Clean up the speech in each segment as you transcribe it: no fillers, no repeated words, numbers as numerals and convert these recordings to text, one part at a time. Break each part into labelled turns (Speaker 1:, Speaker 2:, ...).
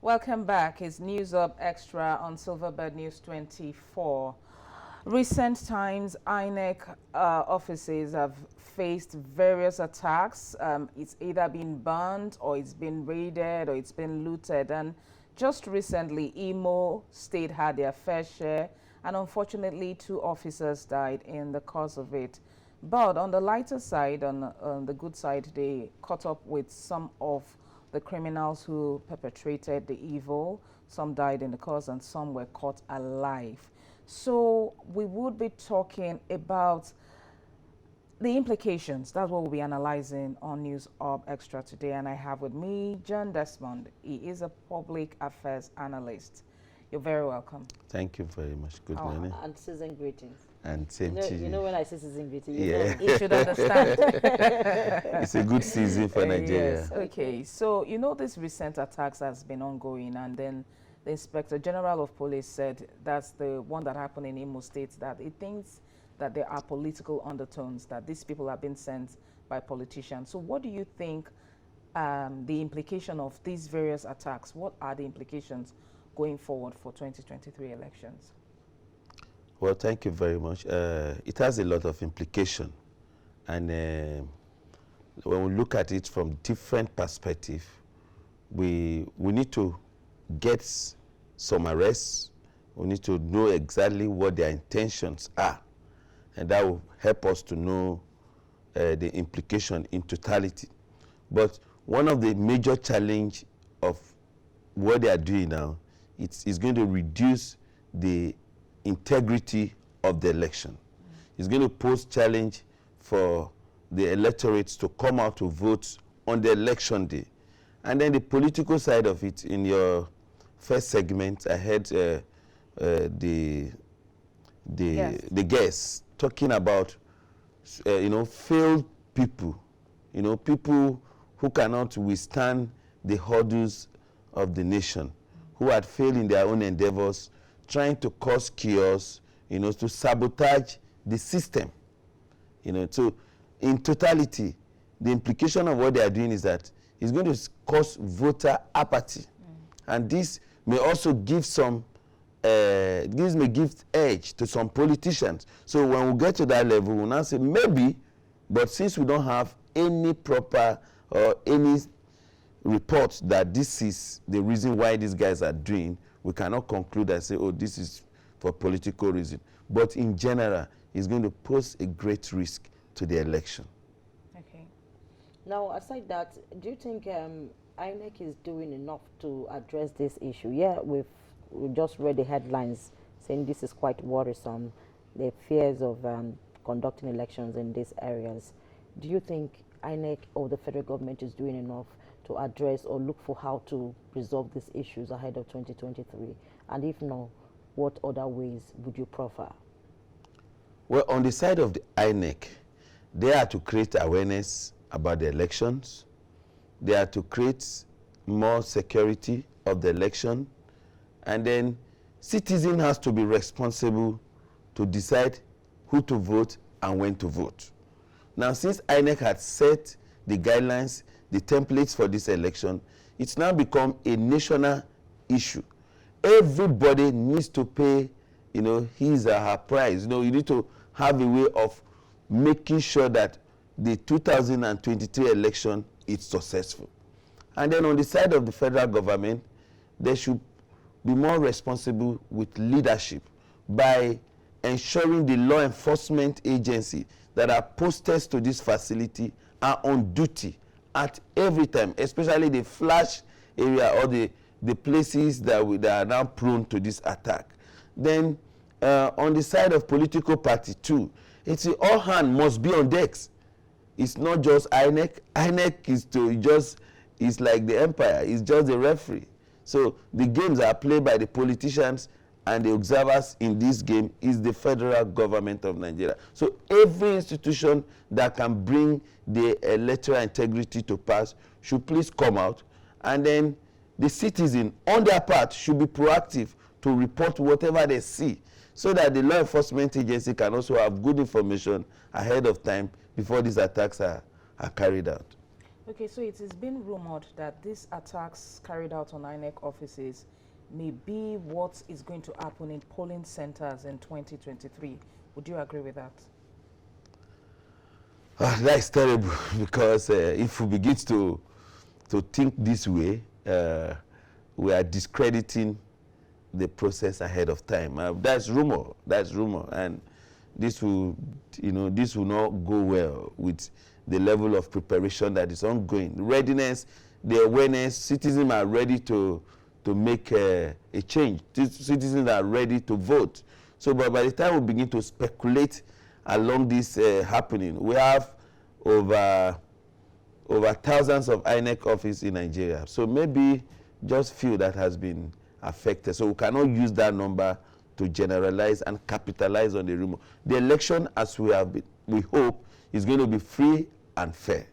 Speaker 1: Welcome back. It's News Up Extra on Silverbird News 24. Recent times, INEC offices have faced various attacks. It's either been burned or it's been raided or it's been looted. And just recently, Imo State had their fair share, and unfortunately, 2 officers died in the course of it. But on the lighter side, on the good side, they caught up with some of the criminals who perpetrated the evil. Some died in the course and some were caught alive. So we would be talking about the implications. That's what we'll be analyzing on News Up Extra today. And I have with me John Desmond. He is a public affairs analyst. You're very welcome.
Speaker 2: Thank you very much. Good morning.
Speaker 3: And season greetings.
Speaker 2: And same to you.
Speaker 3: You know when I say season greetings,
Speaker 1: You should understand.
Speaker 2: It's a good season for Nigeria.
Speaker 1: Yes. Okay, so you know this recent attacks has been ongoing, and then the Inspector General of Police said that's the one that happened in Imo State, that he thinks that there are political undertones, that these people have been sent by politicians. So what do you think the implication of these various attacks, what are the implications going forward for 2023 elections?
Speaker 2: Well, thank you very much. It has a lot of implication. And when we look at it from different perspectives, we need to get some arrests. We need to know exactly what their intentions are. And that will help us to know the implication in totality. But one of the major challenge of what they are doing now, it's going to reduce the integrity of the election. It's going to pose challenge for the electorates to come out to vote on the election day. And then the political side of it, in your first segment, I heard the guests talking about, failed people, people who cannot withstand the hurdles of the nation, who had failed in their own endeavors, trying to cause chaos, to sabotage the system. So in totality, the implication of what they are doing is that it's going to cause voter apathy. And this may also give give edge to some politicians. So when we get to that level, we'll now say maybe, but since we don't have any proper or any report that this is the reason why these guys are doing, we cannot conclude and say, oh, this is for political reason. But in general, it's going to pose a great risk to the election.
Speaker 3: Okay. Now, aside that, do you think INEC is doing enough to address this issue? Yeah, we've just read the headlines saying this is quite worrisome, the fears of conducting elections in these areas. Do you think INEC or the federal government is doing enough to address or look for how to resolve these issues ahead of 2023? And if not, what other ways would you proffer?
Speaker 2: Well, on the side of the INEC, they are to create awareness about the elections. They are to create more security of the election. And then citizen has to be responsible to decide who to vote and when to vote. Now, since INEC had set the guidelines, the templates for this election, it's now become a national issue. Everybody needs to pay, his or her price. You need to have a way of making sure that the 2023 election is successful. And then on the side of the federal government, they should be more responsible with leadership by ensuring the law enforcement agency that are posted to this facility are on duty at every time, especially the flash area or the places that are now prone to this attack. Then on the side of political party too, it's all hands must be on decks. It's not just INEC. INEC is like the empire. It's just the referee. So the games are played by the politicians, and the observers in this game is the federal government of Nigeria. So every institution that can bring the electoral integrity to pass should please come out. And then the citizen, on their part, should be proactive to report whatever they see, so that the law enforcement agency can also have good information ahead of time before these attacks are carried out.
Speaker 1: Okay, so it has been rumored that these attacks carried out on INEC offices may be what is going to happen in polling centers in 2023. Would you agree with that?
Speaker 2: That's terrible because if we begin to think this way, we are discrediting the process ahead of time. That's rumor. That's rumor, and this will, this will not go well with the level of preparation that is ongoing. Readiness, the awareness, citizens are ready to make a change. Citizens are ready to vote. So, but by the time we begin to speculate along this happening, we have over thousands of INEC offices in Nigeria. So maybe just few that has been affected. So we cannot use that number to generalize and capitalize on the rumor. The election, as we hope, is going to be free and fair.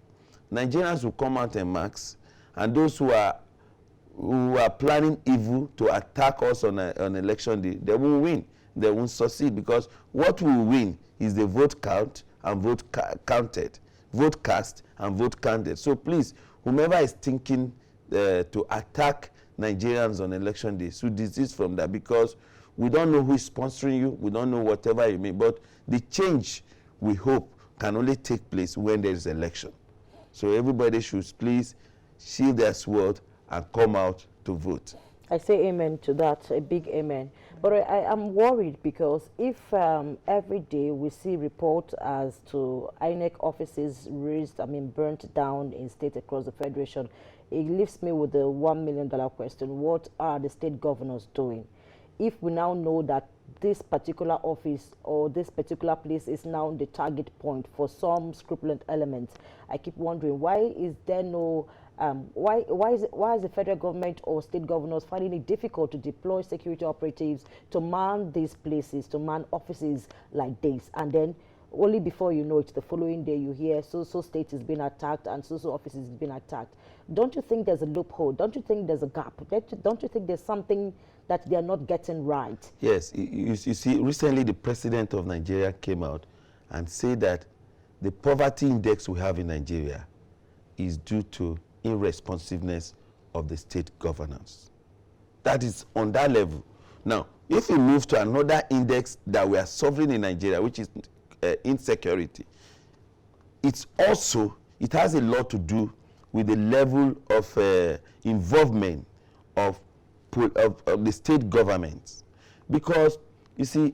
Speaker 2: Nigerians will come out en masse, and those who are planning evil to attack us on election day, they won't win. They won't succeed, because what will win is the vote count and vote counted, vote cast and vote counted. So please, whomever is thinking to attack Nigerians on election day should desist from that, because we don't know who is sponsoring you. We don't know whatever you mean. But the change, we hope, can only take place when there is election. So everybody should please sheathe their sword and come out to vote.
Speaker 3: I say amen to that, a big amen. But I am worried, because if every day we see reports as to INEC offices burnt down in states across the Federation, it leaves me with the $1 million question. What are the state governors doing? If we now know that this particular office or this particular place is now the target point for some scrupulous elements, I keep wondering, why is there no why is the federal government or state governors finding it difficult to deploy security operatives to man these places, to man offices like this, and then only before you know it, the following day you hear so state is being attacked and so offices is being attacked? Don't you think there's a loophole? Don't you think there's a gap? Don't you think there's something that they are not getting right?
Speaker 2: Yes, you see, recently the president of Nigeria came out and said that the poverty index we have in Nigeria is due to irresponsiveness of the state governance. That is on that level. Now, if we move to another index that we are suffering in Nigeria, which is insecurity, it has a lot to do with the level of involvement of the state governments. Because, you see,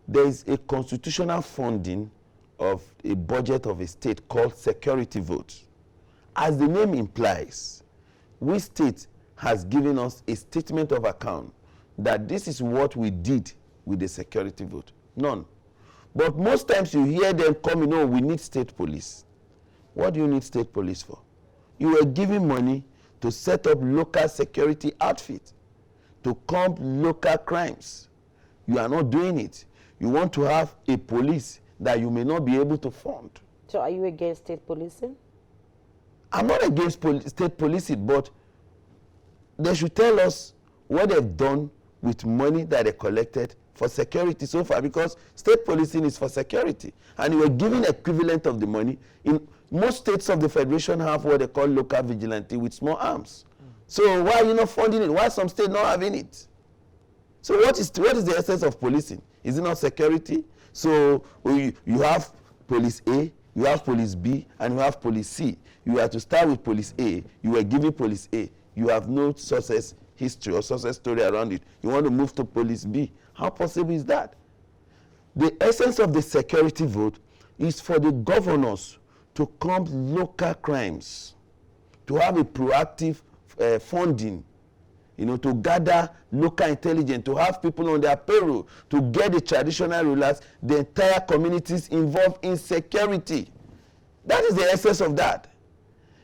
Speaker 2: there is a constitutional funding of a budget of a state called security vote. As the name implies, we state has given us a statement of account that this is what we did with the security vote. None. But most times you hear them coming, oh, we need state police. What do you need state police for? You were giving money to set up local security outfit, to combat local crimes. You are not doing it. You want to have a police that you may not be able to fund.
Speaker 3: So are you against state policing?
Speaker 2: I'm not against state policing, but they should tell us what they've done with money that they collected for security so far, because state policing is for security, and you were giving equivalent of the money. In most states of the Federation have what they call local vigilante with small arms. So why are you not funding it? Why some states not having it? So what is the essence of policing? Is it not security? So you have police A, you have police B, and you have police C. You have to start with police A. You were giving police A. You have no success history or success story around it. You want to move to police B. How possible is that? The essence of the security vote is for the governors to combat local crimes, to have a proactive funding, to gather local intelligence, to have people on their payroll, to get the traditional rulers, the entire communities involved in security. That is the essence of that.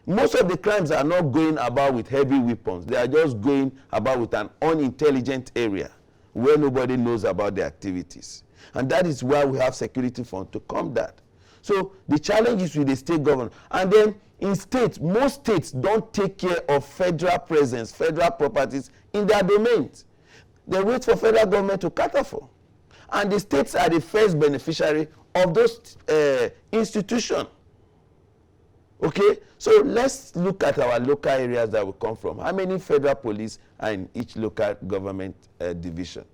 Speaker 2: Most of the crimes are not going about with heavy weapons. They are just going about with an unintelligent area where nobody knows about the activities. And that is why we have security fund to combat that. So the challenge is with the state government. And then in states, most states don't take care of federal presence, federal properties in their domains. They wait for federal government to cater for. And the states are the first beneficiary of those institutions. Okay, so let's look at our local areas that we come from. How many federal police are in each local government division?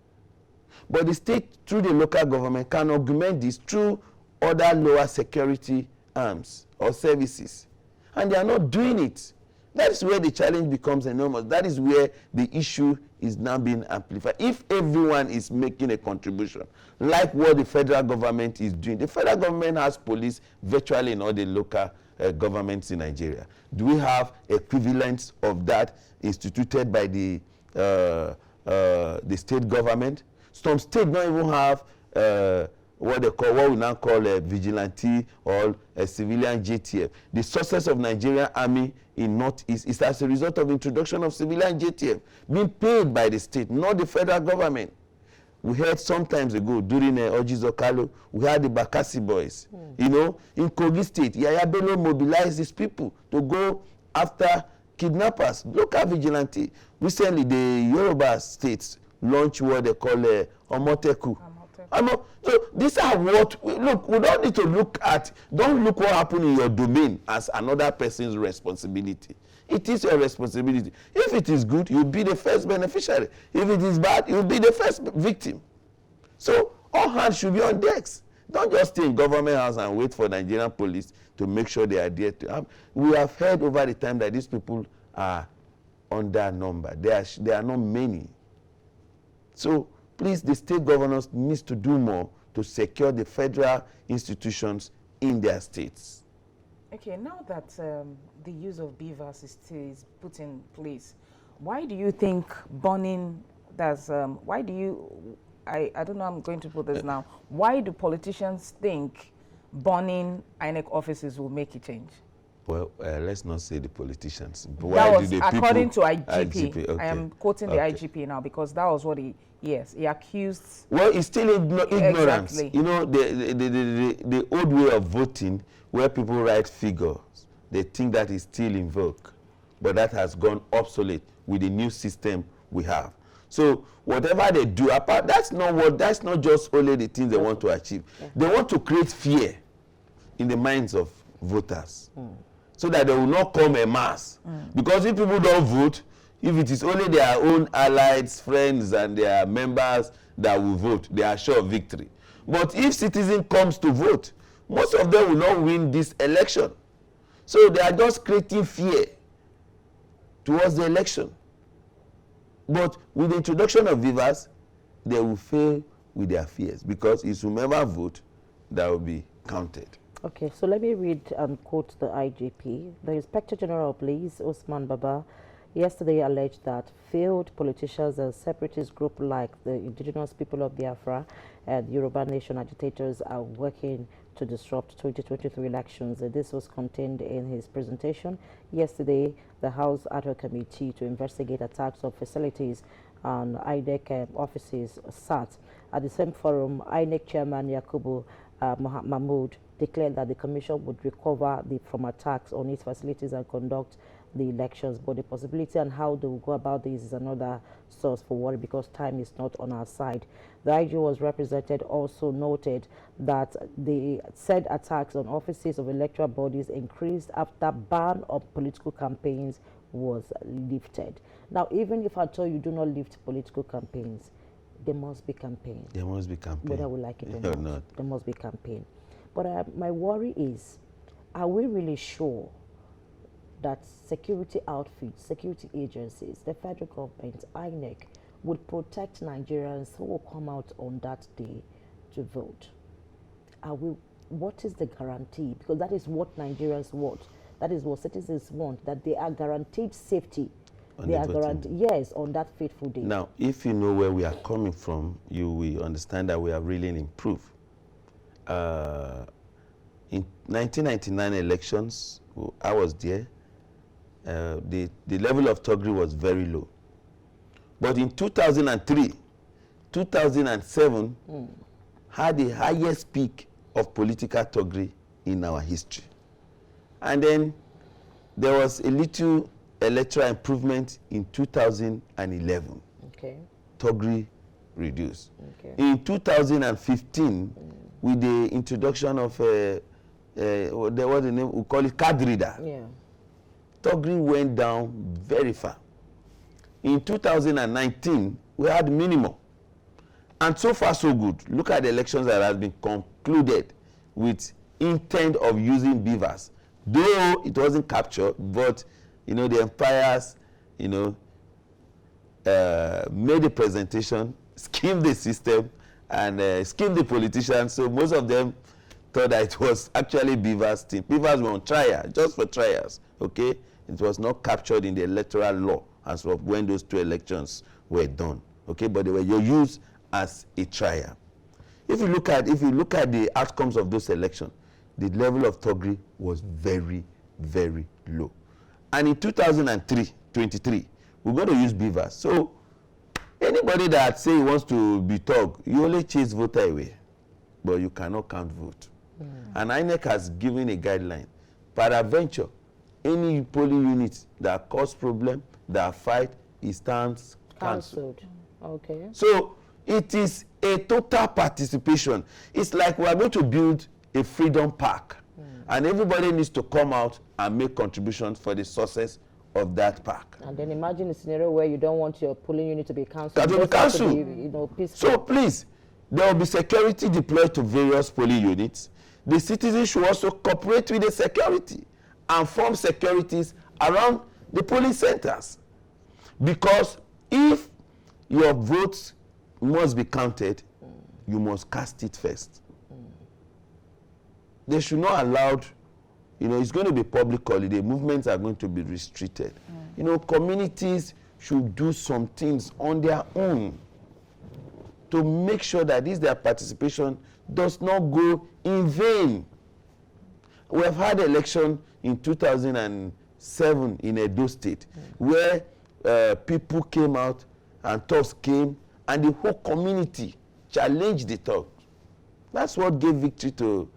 Speaker 2: But the state, through the local government, can augment this through other lower security arms or services. And they are not doing it. That is where the challenge becomes enormous. That is where the issue is now being amplified. If everyone is making a contribution, like what the federal government is doing, the federal government has police virtually in all the local governments in Nigeria. Do we have equivalents of that instituted by the state government? Some states don't even have what we now call a vigilante or a civilian JTF. The success of Nigerian Army in Northeast is as a result of introduction of civilian JTF being paid by the state, not the federal government. We heard sometimes ago during Ojizo Kalo, we had the Bakassi boys. You know, in Kogi State, Yaya Bello mobilized his people to go after kidnappers, local vigilante. Recently, the Yoruba states launched what they call Omoteku. So these are what, look, we don't need to look at, don't look what happened in your domain as another person's responsibility. It is your responsibility. If it is good, you'll be the first beneficiary. If it is bad, you'll be the first victim. So all hands should be on decks. Don't just stay in government house and wait for Nigerian police to make sure they are there to. We have heard over the time that these people are under number. There are not many. So please, the state governors needs to do more to secure the federal institutions in their states.
Speaker 1: Okay, now that the use of beavers is put in place, why do you think burning does, why do you, I don't know how I'm going to put this now, why do politicians think burning INEC offices will make a change?
Speaker 2: Well, let's not say the politicians.
Speaker 1: That was according to IGP.
Speaker 2: Okay.
Speaker 1: I am quoting the IGP now because that was what he accused.
Speaker 2: Well, it's still ignorance.
Speaker 1: Exactly.
Speaker 2: You know, the old way of voting where people write figures, they think that is still in vogue. But that has gone obsolete with the new system we have. So whatever they do, apart, that's not just only the things they want to achieve. Yeah. They want to create fear in the minds of voters. So that they will not come en masse. Because if people don't vote, if it is only their own allies, friends, and their members that will vote, they are sure of victory. But if citizen comes to vote, most of them will not win this election. So they are just creating fear towards the election. But with the introduction of beavers, they will fail with their fears because it's whomever vote that will be counted.
Speaker 3: Okay, so let me read and quote the IGP. The Inspector General of Police, Osman Baba, yesterday alleged that failed politicians and separatist groups like the indigenous people of Biafra and Yoruba Nation agitators are working to disrupt 2023 elections. This was contained in his presentation yesterday. The House Ad hoc Committee to investigate attacks on facilities and INEC offices sat. At the same forum, INEC Chairman Yakubu Mahmoud declared that the commission would recover from attacks on its facilities and conduct the elections, but the possibility and how they will go about this is another source for worry because time is not on our side. The IG was represented also noted that the said attacks on offices of electoral bodies increased after ban on political campaigns was lifted. Now, even if at all you do not lift political campaigns, there must be campaign.
Speaker 2: There must be campaign.
Speaker 3: Whether we like it or not, there must be campaign. But my worry is, are we really sure that security outfits, security agencies, the federal government, INEC, would protect Nigerians who will come out on that day to vote? What is the guarantee? Because that is what Nigerians want. That is what citizens want, that they are guaranteed safety. They are guaranteed, yes, on that fateful day.
Speaker 2: Now, if you know where we are coming from, you will understand that we have really improved. In 1999 elections, I was there. The level of thuggery was very low. But in 2003, 2007 had the highest peak of political thuggery in our history. And then there was a little electoral improvement in 2011. Okay. Thuggery reduced. Okay. In 2015, with the introduction of what the name, we call it card reader.
Speaker 3: Yeah.
Speaker 2: Thuggery went down very far. In 2019, we had minimum. And so far, so good. Look at the elections that have been concluded with intent of using beavers. Though it wasn't captured, but, you know, the empires, you know, made a presentation, schemed the system, and schemed the politicians. So most of them thought that it was actually beavers' team. Beavers were on trial, just for trials, okay? It was not captured in the electoral law as of when those 2 elections were done, okay? But they were used as a trial. If you look at the outcomes of those elections, the level of thuggery was very, very low. And in 2023, we're going to use beavers. So anybody that say he wants to be thug, you only chase voter away, but you cannot count vote. And INEC has given a guideline. Peradventure, any polling unit that cause problem, that fight, it stands cancelled.
Speaker 3: Okay.
Speaker 2: So it is a total participation. It's like we are going to build a freedom park, and everybody needs to come out and make contributions for the success of that park.
Speaker 3: And then imagine a scenario where you don't want your polling unit to be cancelled.
Speaker 2: That will be cancelled.
Speaker 3: You know, peaceful.
Speaker 2: So please, there will be security deployed to various polling units. The citizens should also cooperate with the security and form securities around the polling centers. Because if your votes must be counted, you must cast it first. They should not allow, you know, it's going to be public holiday. Movements are going to be restricted. You know, communities should do some things on their own to make sure that their participation does not go in vain. We have had election in 2007 in Edo State, where people came out and thugs came, and the whole community challenged the thugs. That's what gave victory to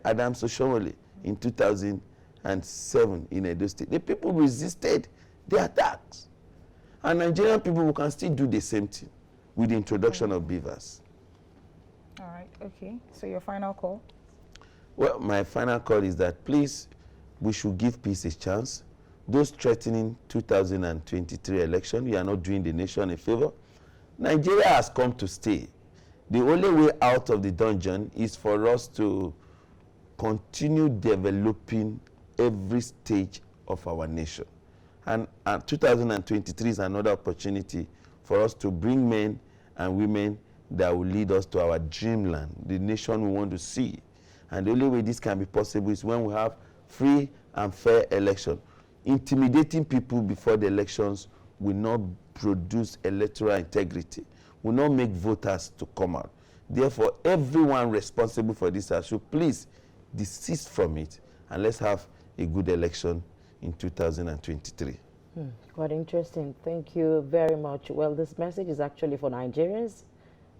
Speaker 2: Adams Oshomole in 2007 in Edo State. The people resisted the attacks. And Nigerian people can still do the same thing with the introduction of beavers.
Speaker 1: All right, okay. So your final call?
Speaker 2: Well, my final call is that please, we should give peace a chance. Those threatening 2023 election, we are not doing the nation a favor. Nigeria has come to stay. The only way out of the dungeon is for us to continue developing every stage of our nation. And 2023 is another opportunity for us to bring men and women that will lead us to our dreamland, the nation we want to see. And the only way this can be possible is when we have free and fair election. Intimidating people before the elections will not produce electoral integrity, will not make voters to come out. Therefore, everyone responsible for this should please desist from it, and let's have a good election in 2023.
Speaker 3: Quite interesting. Thank you very much. Well, this message is actually for Nigerians.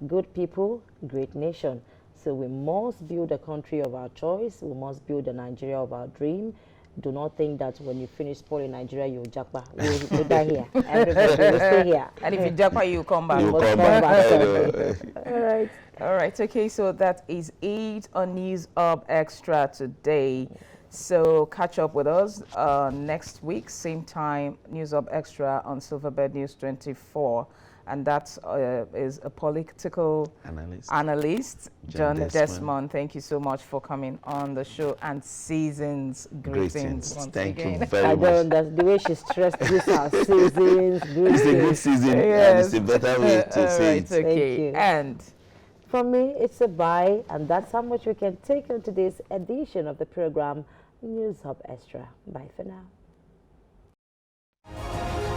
Speaker 3: Good people, great nation. So we must build a country of our choice. We must build a Nigeria of our dream. Do not think that when you finish spoiling Nigeria, you'll jackpot. You'll die here. Everybody will stay here.
Speaker 1: And if you jackpot, you come back.
Speaker 2: You come back.
Speaker 3: All right.
Speaker 1: All right, okay, so that is it on News Up Extra today. So catch up with us next week, same time, News Up Extra on Silverbird News 24. And that is a political analyst, John Desmond. Thank you so much for coming on the show, and seasons greetings.
Speaker 2: Thank you very much.
Speaker 3: The way she stressed this out, seasons greetings.
Speaker 2: It's a good season, and it's a better way to say it.
Speaker 1: Okay. Thank you. And
Speaker 3: from me, it's a bye, and that's how much we can take on today's edition of the program, News Hub Extra. Bye for now.